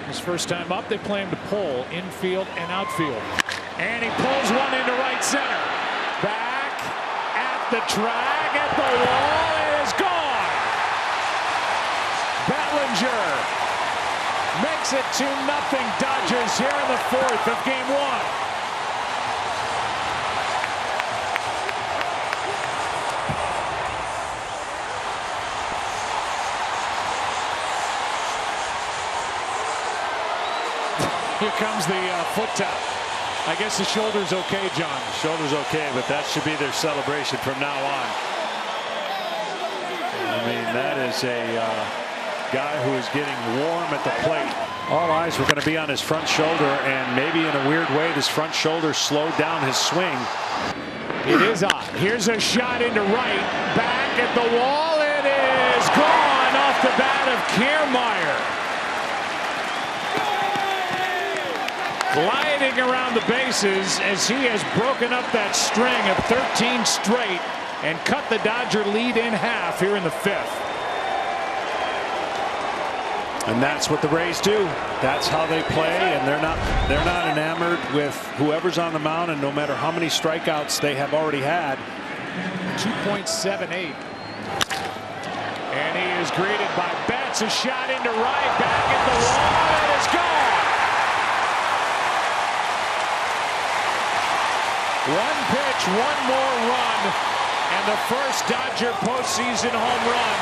His first time up, they play him to pull infield and outfield. And he pulls one into right center. Back at the track, at the wall, it is gone. Bellinger makes it 2-0 Dodgers here in the fourth of game one. Here comes the foot tap. I guess the shoulder's okay, John. Shoulder's okay, but that should be their celebration from now on. I mean, that is a guy who is getting warm at the plate. All eyes were going to be on his front shoulder, and maybe in a weird way, this front shoulder slowed down his swing. It is on. Here's a shot into right. Back at the wall. It is gone off the bat of Kiermaier. Gliding around the bases as he has broken up that string of 13 straight and cut the Dodger lead in half here in the fifth. And that's what the Rays do. That's how they play, and they're not enamored with whoever's on the mound, and no matter how many strikeouts they have already had. 2.78. And he is greeted by Betts. A shot into right, back at the wall, and it's gone. One pitch, one more run, and the first Dodger postseason home run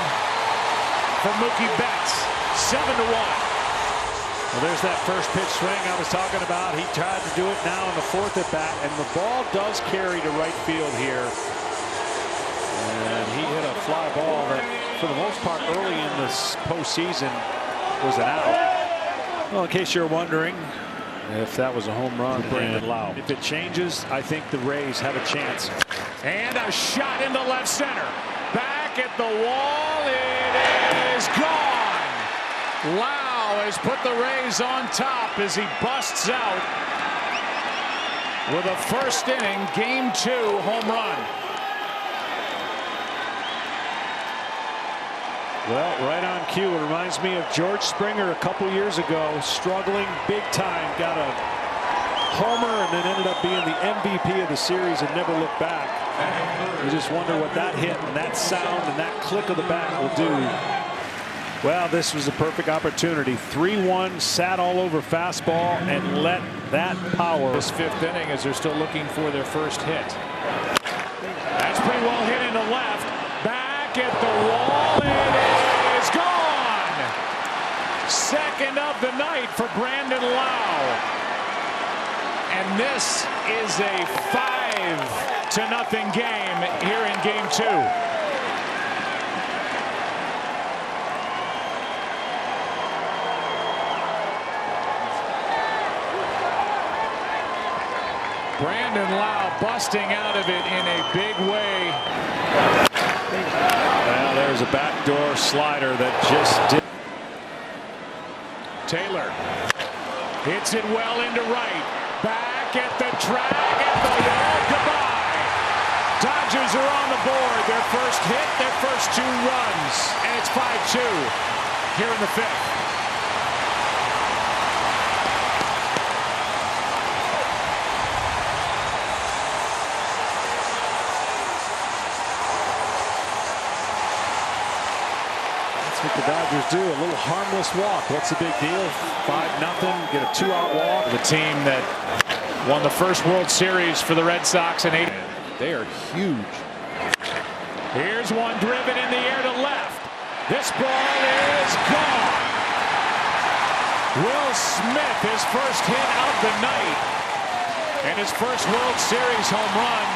for Mookie Betts. 7-1. Well, there's that first pitch swing I was talking about. He tried to do it now in the fourth at bat, and the ball does carry to right field here. And he hit a fly ball that, for the most part, early in this postseason was an out. Well, in case you're wondering if that was a home run, Brandon Lau. If it changes, I think the Rays have a chance. And a shot into left center. Back at the wall. It is gone. Lau has put the Rays on top as he busts out with a first inning game 2 home run. Well, right on cue. It reminds me of George Springer a couple years ago, struggling big time, got a homer and then ended up being the MVP of the series and never looked back. You just wonder what that hit and that sound and that click of the bat will do. Well, this was a perfect opportunity. 3-1, sat all over fastball and let that power. This fifth inning as they're still looking for their first hit. That's pretty well hit into left. Back at the wall. It is gone. Second of the night for Brandon Lau. And this is a 5-0 game here in game 2. Brandon Lau busting out of it in a big way. Well, there's a backdoor slider that just did. Taylor hits it well into right. Back at the track, at the wall. Goodbye. Dodgers are on the board. Their first hit, their first 2 runs. And it's 5-2 here in the fifth. What the Dodgers do, a little harmless walk. What's the big deal? 5-0, get a 2-out walk. The team that won the first World Series for the Red Sox in 8. They are huge. Here's one driven in the air to left. This ball is gone. Will Smith, his first hit of the night, and his first World Series home run.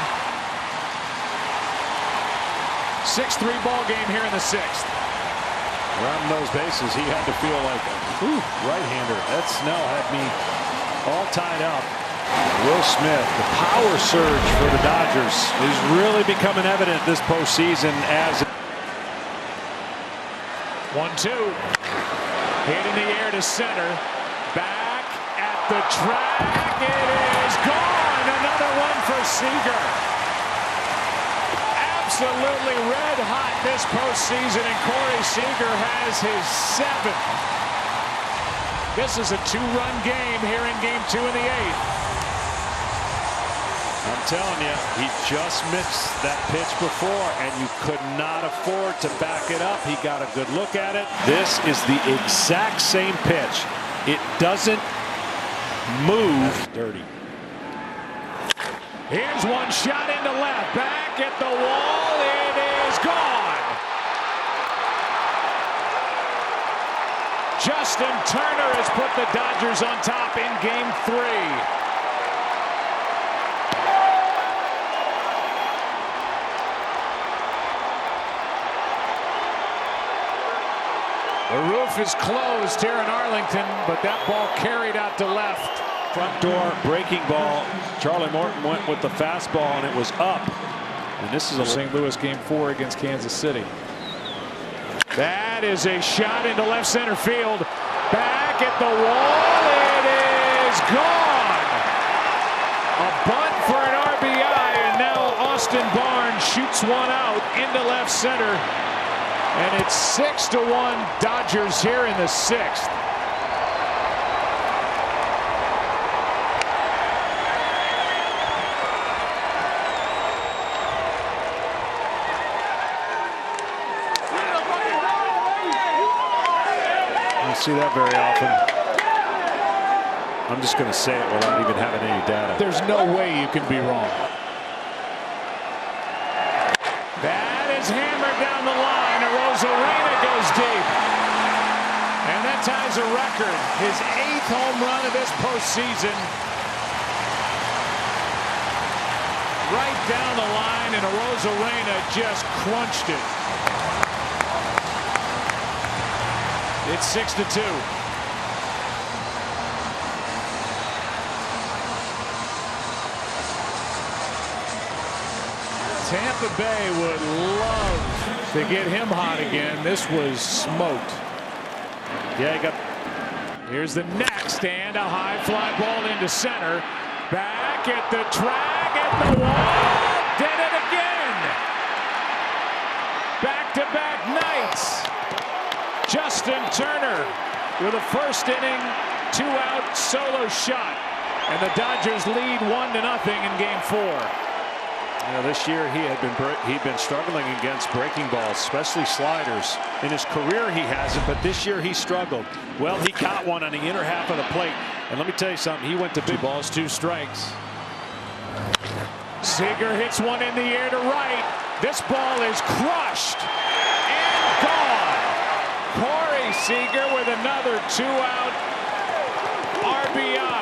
6-3 ball game here in the 6th. Around those bases, he had to feel like, ooh, right-hander. That Snell had me all tied up. Will Smith, the power surge for the Dodgers is really becoming evident this postseason as 1-2. Hit in the air to center. Back at the track. It is gone. Another one for Seager. Absolutely red hot this postseason, and Corey Seager has his 7th. This is a two-run game here in game 2 in the 8th. I'm telling you, he just missed that pitch before, and you could not afford to back it up. He got a good look at it. This is the exact same pitch. It doesn't move. That's dirty. Here's one shot into left. Back at the wall. It is gone. Justin Turner has put the Dodgers on top in game 3. The roof is closed here in Arlington, but that ball carried out to left. Front door breaking ball. Charlie Morton went with the fastball, and it was up. And this is a St. Louis game 4 against Kansas City. That is a shot into left center field. Back at the wall. It is gone. A bunt for an RBI, and now Austin Barnes shoots one out into left center. And it's 6-1 Dodgers here in the 6th. You see that very often. I'm just going to say it without even having any data. There's no way you can be wrong. That is hammered down the line. Rosarena goes deep. And that ties a record. His 8th home run of this postseason. Right down the line, and Rosarena just crunched it. It's 6-2. Tampa Bay would love to get him hot again. This was smoked. Yeah, he got. Here's the next, and a high fly ball into center. Back at the track, at the wall. Did it again. Back-to-back nights. Justin Turner with a first inning, 2-out solo shot. And the Dodgers lead 1-0 in game 4. You know, this year he'd been struggling against breaking balls, especially sliders. In his career he hasn't, but this year he struggled. Well, he caught one on the inner half of the plate, and let me tell you something, he went to 2 balls, 2 strikes. Seager hits one in the air to right. This ball is crushed and gone. Corey Seager with another 2-out RBI.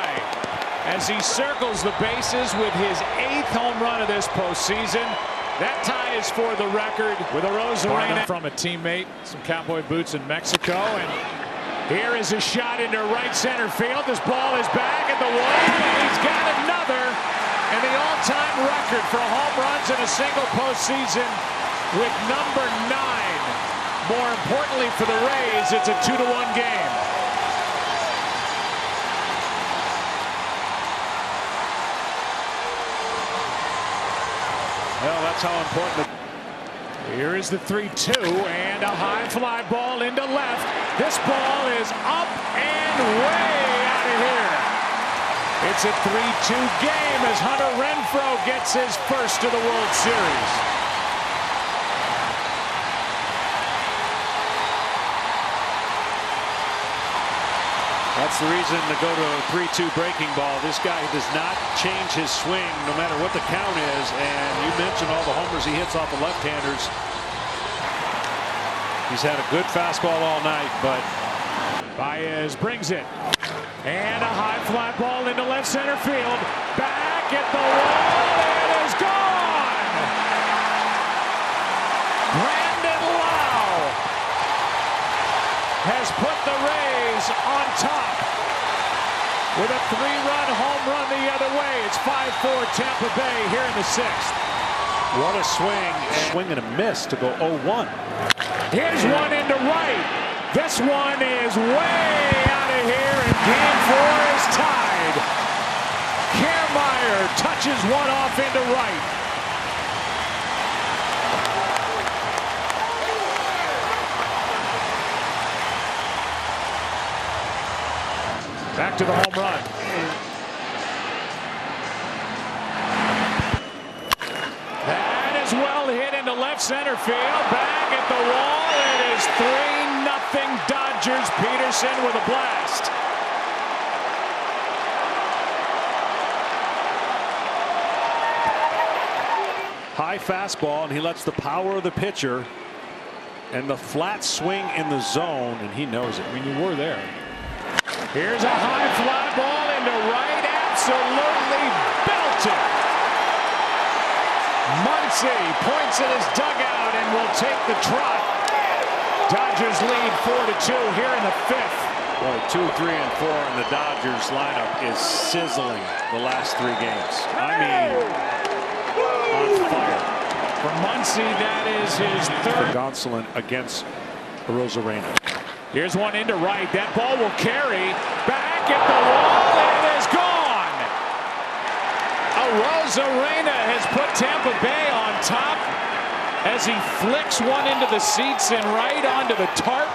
As he circles the bases with his 8th home run of this postseason. That tie is for the record with a Rosarena from a teammate. Some cowboy boots in Mexico. And here is a shot into right center field. This ball is back at the wall, and he's got another. And the all-time record for home runs in a single postseason with number 9. More importantly for the Rays, it's a 2-1 game. Well, that's how important. Here is the 3-2, and a high fly ball into left. This ball is up and way out of here. It's a 3-2 game as Hunter Renfroe gets his first of the World Series. That's the reason to go to a 3-2 breaking ball. This guy does not change his swing no matter what the count is. And you mentioned all the homers he hits off the left-handers. He's had a good fastball all night, but Baez brings it. And a high fly ball into left center field. Back at the wall. It is gone. Brandon Lau has put the Rays on top with a 3-run home run the other way. It's 5-4 Tampa Bay here in the 6th. what a swing. Swing and a miss to go 0-1. Here's one into right. This one is way out of here, and game 4 is tied. Kiermaier touches one off into right. Back to the home run. That is well hit into left center field. Back at the wall. It is 3-0 Dodgers. Peterson with a blast. High fastball, and he lets the power of the pitcher and the flat swing in the zone, and he knows it. I mean, you were there. Here's a high fly ball into right. Absolutely belted. Muncy points at his dugout and will take the trot. Dodgers lead 4-2 here in the fifth. Boy, 2, 3, and 4 in the Dodgers lineup is sizzling the last 3 games. I mean, on fire. For Muncy, that is his third. Gonsolin against Arozarena. Here's one into right. That ball will carry. Back at the wall. It is gone. Arozarena has put Tampa Bay on top as he flicks one into the seats and right onto the tarp.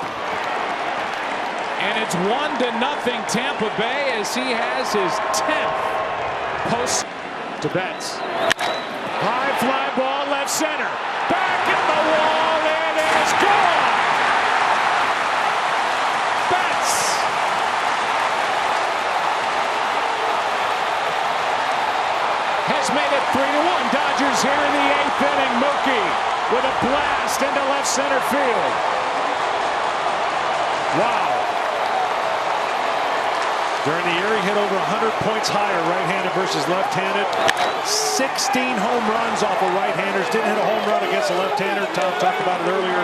And it's 1-0 Tampa Bay as he has his 10th post to Betts. High fly ball left center. Back at the wall. It is gone. Betts. Has made it 3-1. Dodgers here in the 8th inning. Mookie with a blast into left center field. Wow. During the year, he hit over 100 points higher, right-handed versus left-handed. 16 home runs off of right-handers. Didn't hit a home run against a left-hander. Tom talked about it earlier.